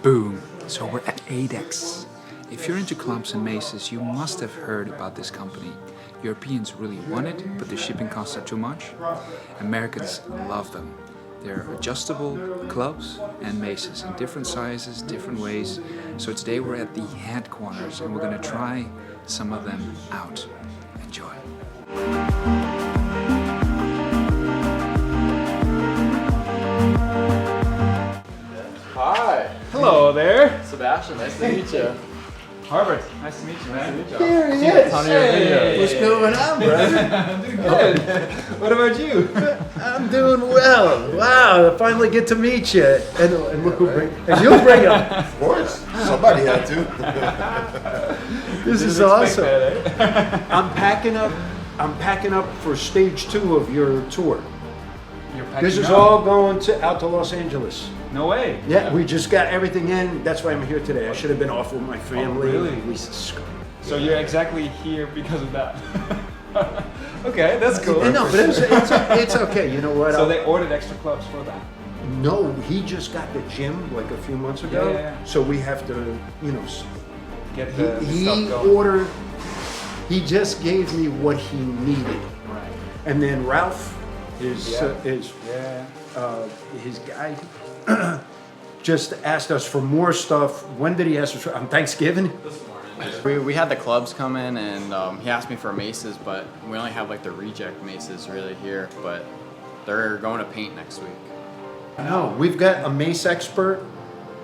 Boom! So we're at Adex. If you're into clubs and maces, you must have heard about this company. Europeans really want it, but the shipping costs are too much. Americans love them. They're adjustable clubs and maces in different sizes, different ways. So today we're at the headquarters and we're gonna try some of them out. Enjoy. Hi. Hello there. Sebastian, nice to meet you. Harbert, nice to meet you, man. There he is. On your video. What's going on, brother? I'm doing good. What about you? I'm doing well. Wow, I finally get to meet you. And look who and you'll bring him. Of course, somebody had to. This is awesome. I'm packing up for stage 2 of your tour. You're packing This is up? all going out to Los Angeles. No way. Yeah, we just got everything in. That's why I'm here today. I should have been off with my family. really? So you're exactly here because of that. Okay, that's cool. No, but it's okay. You know what? So they ordered extra clubs for that. No, he just got the gym like a few months ago. Yeah. So we have to, Get the he stuff going. ordered. He just gave me what he needed, Right. and then Ralph, his guy, just asked us for more stuff. When did he ask us for? On Thanksgiving. We had the clubs come in and he asked me for maces, but we only have like the reject maces really here, but they're going to paint next week. No, we've got a mace expert,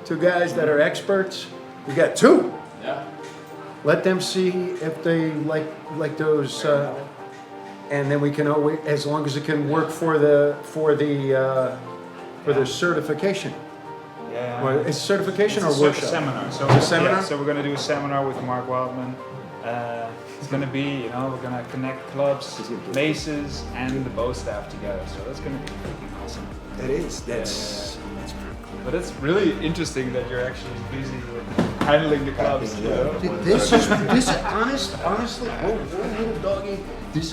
2 guys that are experts. We got 2. Yeah. Let them see if they like those, and then we can always, as long as it can work for the certification. Yeah. Well, it's certification It's or a workshop? seminar. So It's a seminar? Yeah, so we're gonna do a seminar with Mark Wildman. It's gonna be, we're gonna connect clubs, maces, and the bow staff together. So that's gonna be freaking awesome. It is. That's pretty cool. But it's really interesting that you're actually busy with handling the clubs. This is honestly, little doggy. This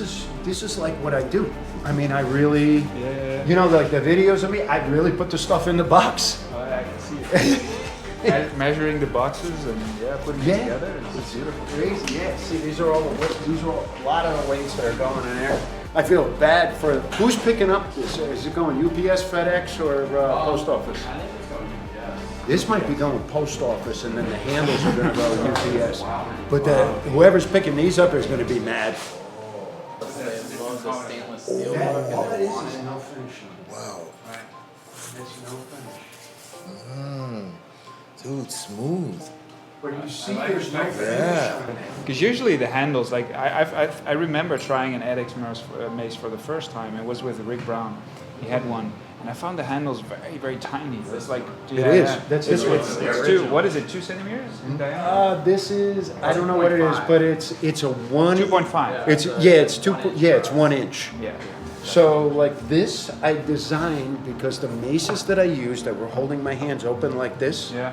is like what I do. I mean, I really, like the videos of me. I really put the stuff in the box. I can see it. Measuring the boxes and putting it together. It's beautiful. Crazy, yeah. See, these are a lot of the weights that are going in there. I feel bad for who's picking up this. Is it going UPS, FedEx, or post office? I think it's going to, yeah. This might be going post office, and then the handles are going to go UPS. But whoever's picking these up is going to be mad. They love the stainless steel look and All it they is want is it. no finish. Wow. It's no finish. Dude, smooth. But you see, there's no finish on it. Because usually the handles, like I remember trying an Adex mace for the first time. It was with Rick Brown. He had one, and I found the handles very, very tiny. It's like It is. That's this one. It's 2. What is it? 2 centimeters in diameter? This is, I don't know what it is, but it's a 1. 2.5. It's 1 inch. Yeah. So like this, I designed because the maces that I used, that were holding my hands open like this. Yeah.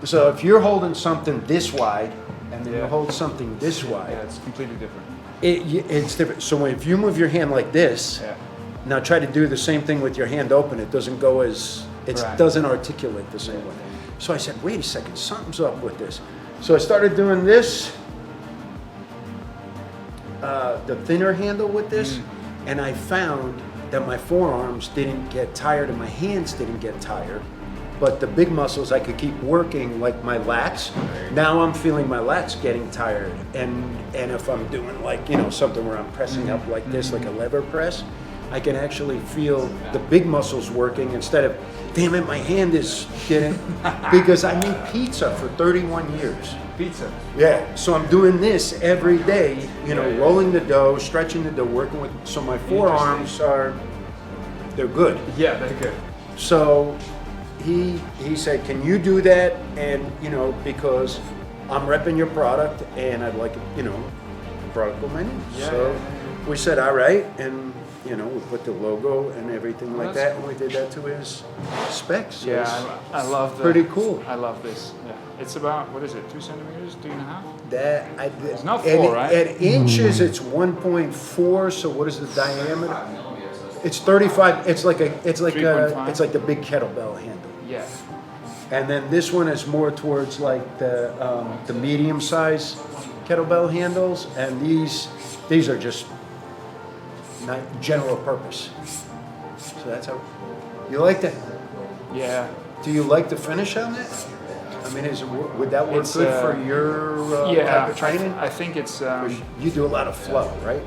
So if you're holding something this wide, and then you Yeah. hold something this wide, Yeah, it's completely different. it's different. So if you move your hand like this, Yeah. now try to do the same thing with your hand open. It doesn't go as, it Right. doesn't articulate the same way. So I said, wait a second, something's up with this. So I started doing this, the thinner handle with this, and I found that my forearms didn't get tired and my hands didn't get tired. But the big muscles I could keep working, like my lats. Now I'm feeling my lats getting tired, and if I'm doing like something where I'm pressing up like this, like a lever press, I can actually feel the big muscles working instead of, damn it, my hand is getting. Because I made pizza for 31 years. Pizza. Yeah, so I'm doing this every day, rolling the dough, stretching the dough, working with. So my forearms they're good. Yeah, they're good. So he said, can you do that? And, because I'm repping your product and I'd like, product with my name. So we said, all right. And, we put the logo and everything like that. And we did that to his specs. So Yeah, I love that. pretty cool. I love this. Yeah. It's about, what is it, 2 centimeters, 2.5? It's not 4, right? At inches, it's 1.4. So what is the diameter? It's 35. It's like 3.5. it's like the big kettlebell handle. Yeah. And then this one is more towards like the medium size kettlebell handles, and these are just not general purpose. So that's how you like that. Yeah. Do you like the finish on that? I mean, would that work It's, good for your type of training? I think it's. You do a lot of flow, right?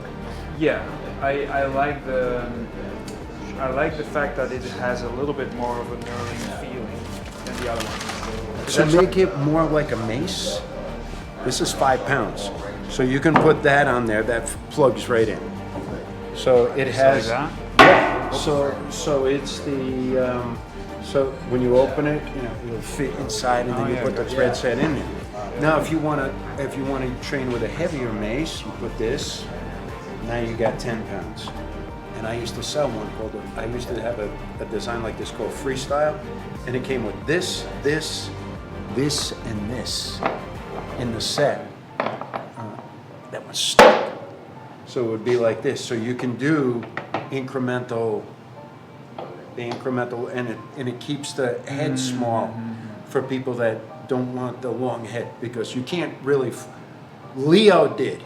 Yeah, I like the fact that it has a little bit more of a knurling feeling than the other ones. To make it more like a mace, this is 5 pounds. So you can put that on there, that plugs right in. So it has. Like that? Yeah. So it's the. So when you open it, it'll fit inside, and then you put the thread set in there. Now, if you want to train with a heavier mace, you put this. Now you got 10 pounds. And I used to sell one I used to have a design like this called Freestyle, and it came with this, and this in the set. That was stuck. So it would be like this. So you can do incremental, and it keeps the head small for people that don't want the long head, because you can't really. Leo did.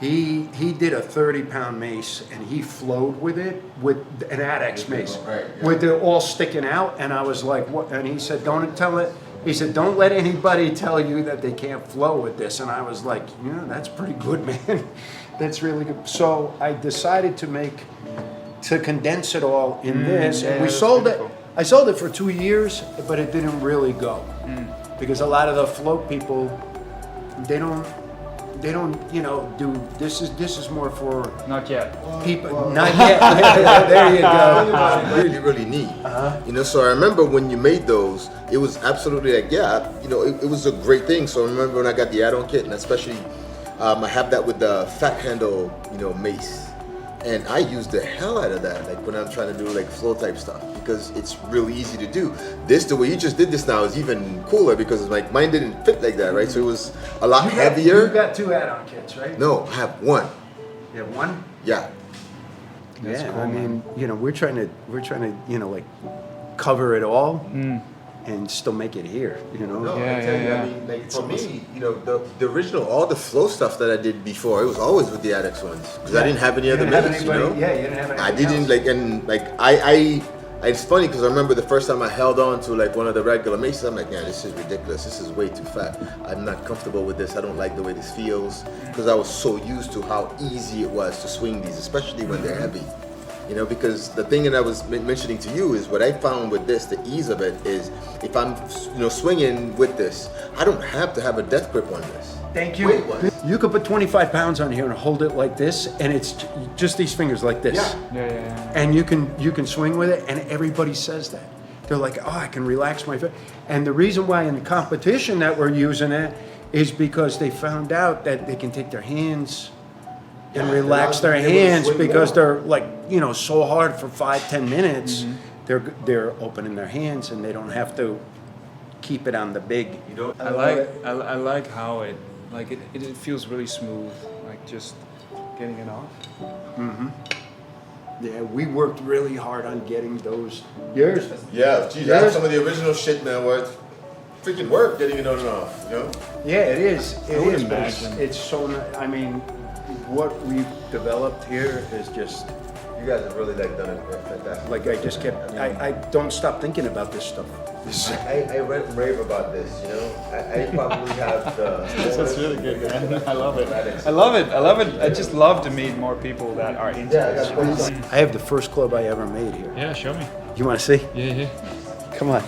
He did a 30-pound mace, and he flowed with it with an Adex mace, with it all sticking out. And I was like, "What?" And he said, "Don't tell it." He said, "Don't let anybody tell you that they can't flow with this." And I was like, "Yeah, that's pretty good, man. That's really good." So I decided to condense it all in this, and we sold it. I sold it for 2 years, but it didn't really go because a lot of the float people, they don't do this is more for Not yet. people. Not yet. There you go. Really, really neat. So I remember when you made those, it was absolutely like, it was a great thing. So I remember when I got the add-on kit, and especially I have that with the fat handle, mace. And I use the hell out of that, like when I'm trying to do like flow type stuff, because it's really easy to do. The way you just did this now is even cooler, because like mine didn't fit like that, right? So it was a lot heavier. You got 2 add-on kits, right? No, I have one. You have one? Yeah. That's Yeah, cool, I mean, we're trying to, like cover it all and still make it here, No, Yeah, I tell you, yeah. I mean, like for me, the original, all the flow stuff that I did before, it was always with the Adex ones, because I didn't have any other mace, Yeah, you didn't have I anything didn't else. it's funny because I remember the first time I held on to like one of the regular maces, I'm like, yeah, this is ridiculous. This is way too fat. I'm not comfortable with this. I don't like the way this feels, because I was so used to how easy it was to swing these, especially when they're heavy. Because the thing that I was mentioning to you is what I found with this, the ease of it is if I'm, swinging with this, I don't have to have a death grip on this. Thank you. Wait, what? You could put 25 pounds on here and hold it like this, and it's just these fingers like this. Yeah. And you can swing with it, and everybody says that. They're like, oh, I can relax my foot. And the reason why in the competition that we're using it is because they found out that they can take their hands and relax their hands, because they're like, so hard for 5-10 minutes. They're opening their hands, and they don't have to keep it on the big. I like how it feels really smooth, like just getting it off. Yeah, we worked really hard on getting those. Yours? Yeah, geez, I have some of the original shit now where it's freaking work getting it on and off, Yeah, it is. It would is. But imagine. it's so. I mean, what we've developed here is just You guys have really done a fantastic. like I just kept. I don't stop thinking about this stuff. I rant and rave about this, I probably have the. That's really good, man. I love it. I love it. I just love to meet more people that are into this. I have the first club I ever made here. Yeah, show me. You want to see? Yeah. Come on.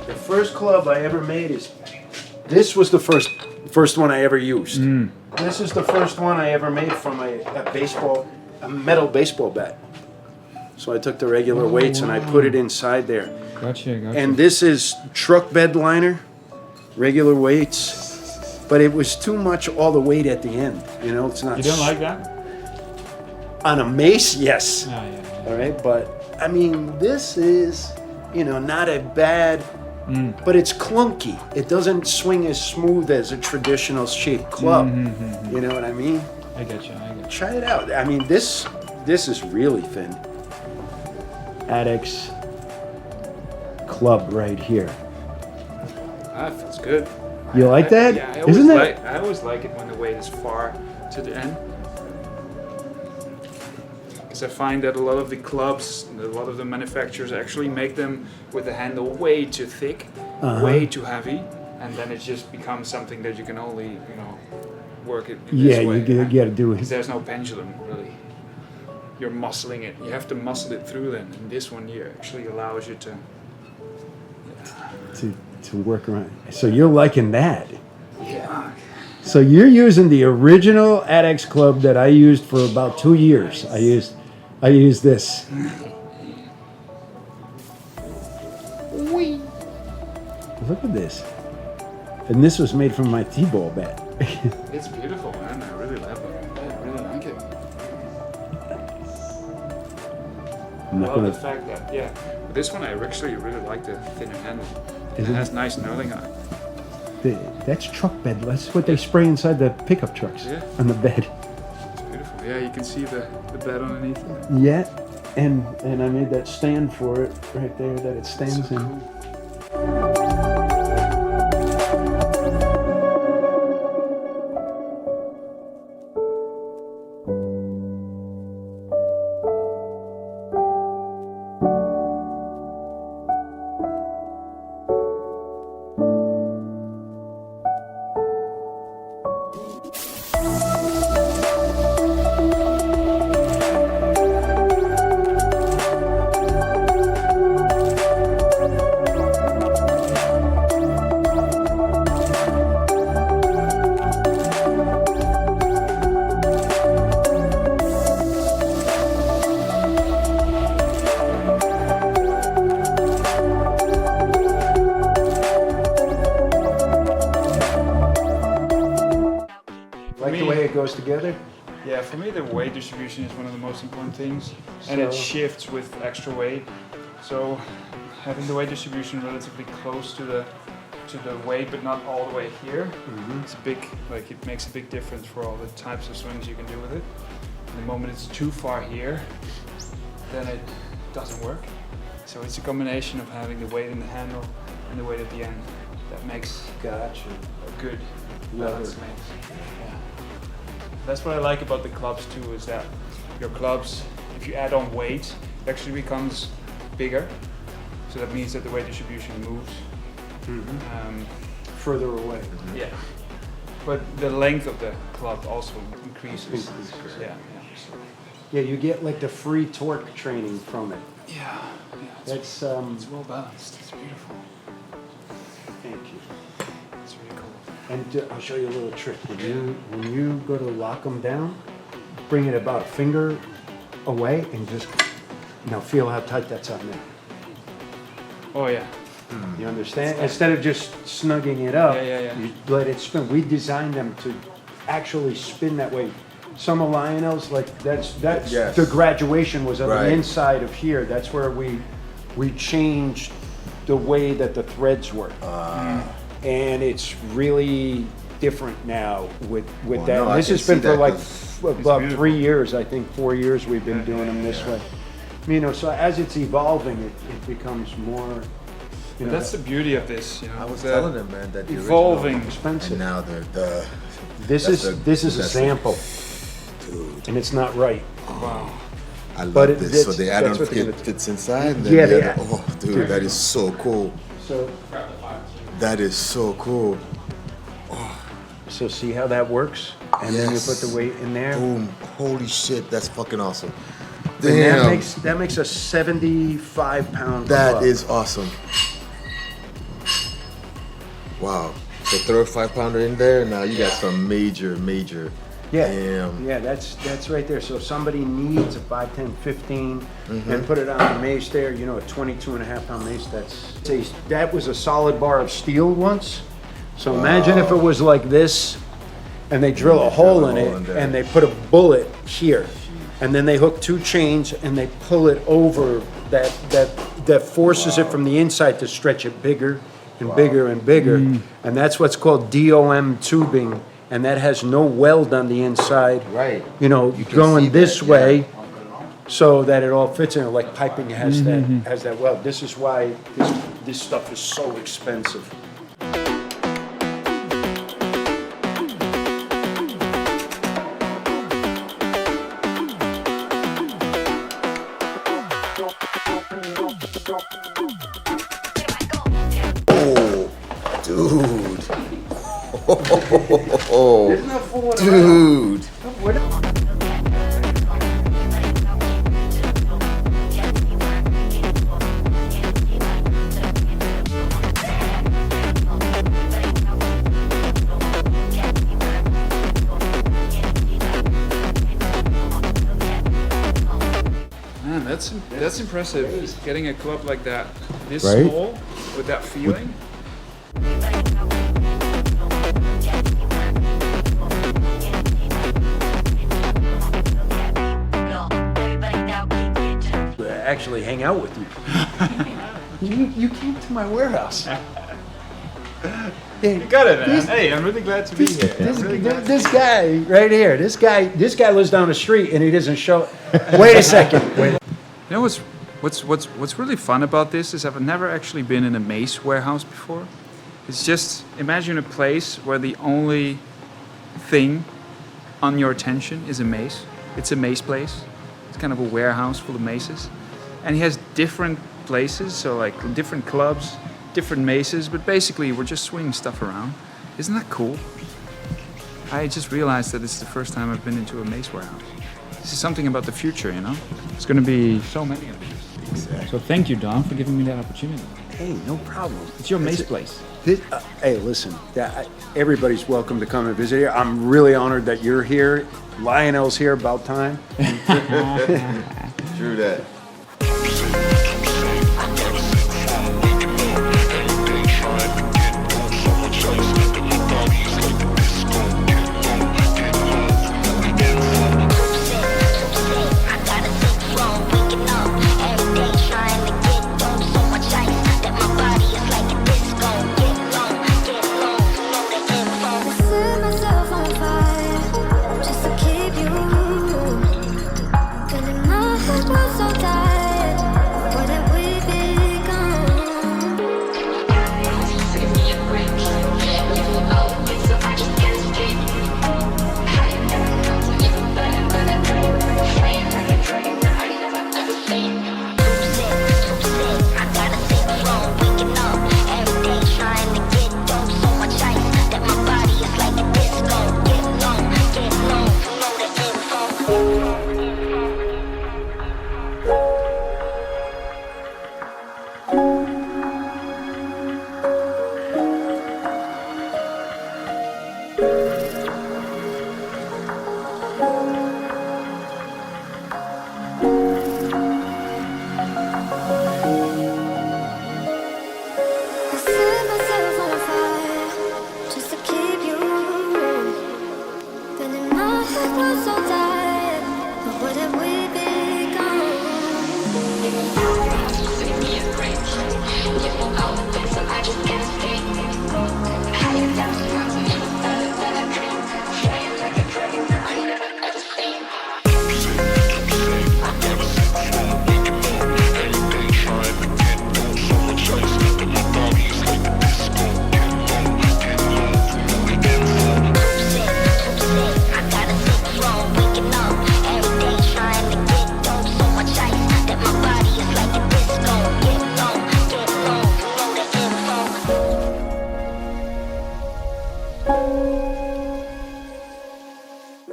The first club I ever made is. This was the first one I ever used. This is the first one I ever made from a metal baseball bat. So I took the regular weights and I put it inside there. Gotcha. And this is truck bed liner, regular weights, but it was too much all the weight at the end. It's not. You don't like that? On a mace, yes. Yeah. All right, but I mean, this is, not a bad, but it's clunky. It doesn't swing as smooth as a traditional shaped club. You know what I mean? I get you. Try it out. I mean, this is really thin. Adex club right here. That feels good. You like that? Yeah, Isn't that? I always like it when the weight is far to the end. Because I find that a lot of the clubs, a lot of the manufacturers actually make them with the handle way too thick, way too heavy, and then it just becomes something that you can only, work it in Yeah, this way. you got to do Because it there's no pendulum, really. You're muscling it. You have to muscle it through then. And this one here actually allows you to... to work around. So you're liking that. Yeah. So you're using the original Adex club that I used for about 2 years. I used this. Look at this. And this was made from my T-ball bat. It's beautiful, man. I really love it. I really like it. I'm I not love the gonna. fact that, with this one I actually really like the thinner handle. It Isn't has nice knurling on it. That's truck bed. That's what they spray inside the pickup trucks. Yeah. On the bed. It's beautiful. Yeah, you can see the bed underneath it. Yeah. And I made that stand for it right there that it stands So in. cool. Like the way it goes together? Yeah, for me the weight distribution is one of the most important things, and it So- shifts with extra weight. So having the weight distribution relatively close to the weight, but not all the way here, it's a big, it makes a big difference for all the types of swings you can do with it. And the moment it's too far here, then it doesn't work. So it's a combination of having the weight in the handle and the weight at the end that makes Gotcha. a good Lever. balance mix. Yeah. That's what I like about the clubs too, is that your clubs, if you add on weight, it actually becomes bigger. So that means that the weight distribution moves. Further away. Yeah. But the length of the club also increases. Increases. Yeah. Yeah, you get like the free torque training from it. Yeah. That's It's well balanced. It's beautiful. thank you. It's really cool. And I'll show you a little trick. When you go to lock them down, bring it about a finger away and just now feel how tight that's on there. Oh yeah. You understand? Instead of just snugging it up, Yeah. you let it spin. We designed them to actually spin that way. Some of Lyonel's, like that's Yes. the graduation was on Right. the inside of here. That's where we changed the way that the threads work. And it's really different now with Well, that. no, I This can has been see for that like 'cause about beautiful. 3 years, I think 4 years we've been doing them this way. So as it's evolving, it becomes more, That's the beauty of this, I was the telling them, man, that the evolving. original, expensive. and now the This that's is a that's sample, dude. and it's not right. Wow. I love But this. So that's- the add-on that's what they're kit gonna- fits inside. And Yeah, then they add- oh, dude, that is so cool. So, That is so cool. so see how that works, and then you Yes. put the weight in there. Boom! Holy shit, that's fucking awesome. And Damn, that makes a 75-pound. that club. is awesome. Wow. So throw a 5-pounder in there. Now you got some major. Yeah, Damn. yeah, that's right there. So if somebody needs a 5, 10, 15, Mm-hmm. and put it on the mace there, a 22.5-pound mace, that was a solid bar of steel once. So imagine if it was like this, and they drill a hole in it, there. and they put a bullet here, and then they hook 2 chains, and they pull it over that forces it from the inside to stretch it bigger and bigger and bigger. And that's what's called DOM tubing and that has no weld on the inside. Right. You know, You can going see this that, way, yeah. so that it all fits in, like piping has that weld. This is why this stuff is so expensive. Oh, dude. Oh, dude. Man, that's impressive. Getting a club like that, this Right? small, with that feeling. Actually hang out with you. You came to my warehouse. You got it, man. Hey, I'm really glad to be here. This guy right here, this guy lives down the street and he doesn't show. Wait a second. Wait. You know what's really fun about this is I've never actually been in a Mace warehouse before. It's just imagine a place where the only thing on your attention is a Mace. It's a Mace place. It's kind of a warehouse full of Maces, and he has different places, so like different clubs, different Maces, but basically we're just swinging stuff around. Isn't that cool? I just realized that it's the first time I've been into a Mace warehouse. This is something about the future, you know? There's going to be so many of these. Exactly. So thank you, Don, for giving me that opportunity. Hey, no problem. It's your Mace place. Hey, listen, everybody's welcome to come and visit here. I'm really honored that you're here. Lyonel's here, about time. True that.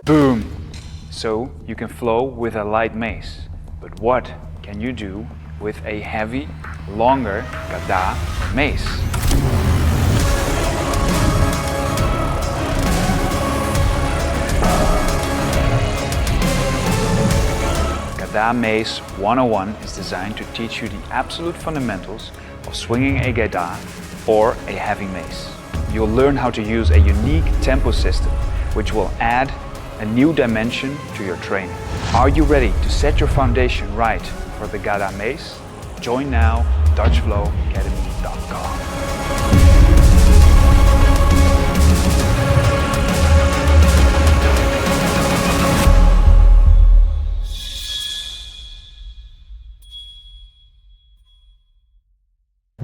Boom! So you can flow with a light mace, but what can you do with a heavy, longer gada mace? Gada Mace 101 is designed to teach you the absolute fundamentals of swinging a gada or a heavy mace. You'll learn how to use a unique tempo system, which will add a new dimension to your training. Are you ready to set your foundation right for the Gada Mace? Join now, DutchflowAcademy.com.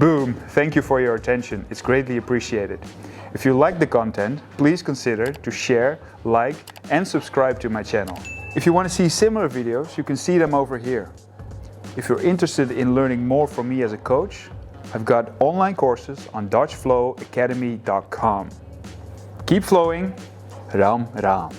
Boom! Thank you for your attention. It's greatly appreciated. If you like the content, please consider to share, like, and subscribe to my channel. If you want to see similar videos, you can see them over here. If you're interested in learning more from me as a coach, I've got online courses on DutchFlowAcademy.com. Keep flowing, Ram Ram.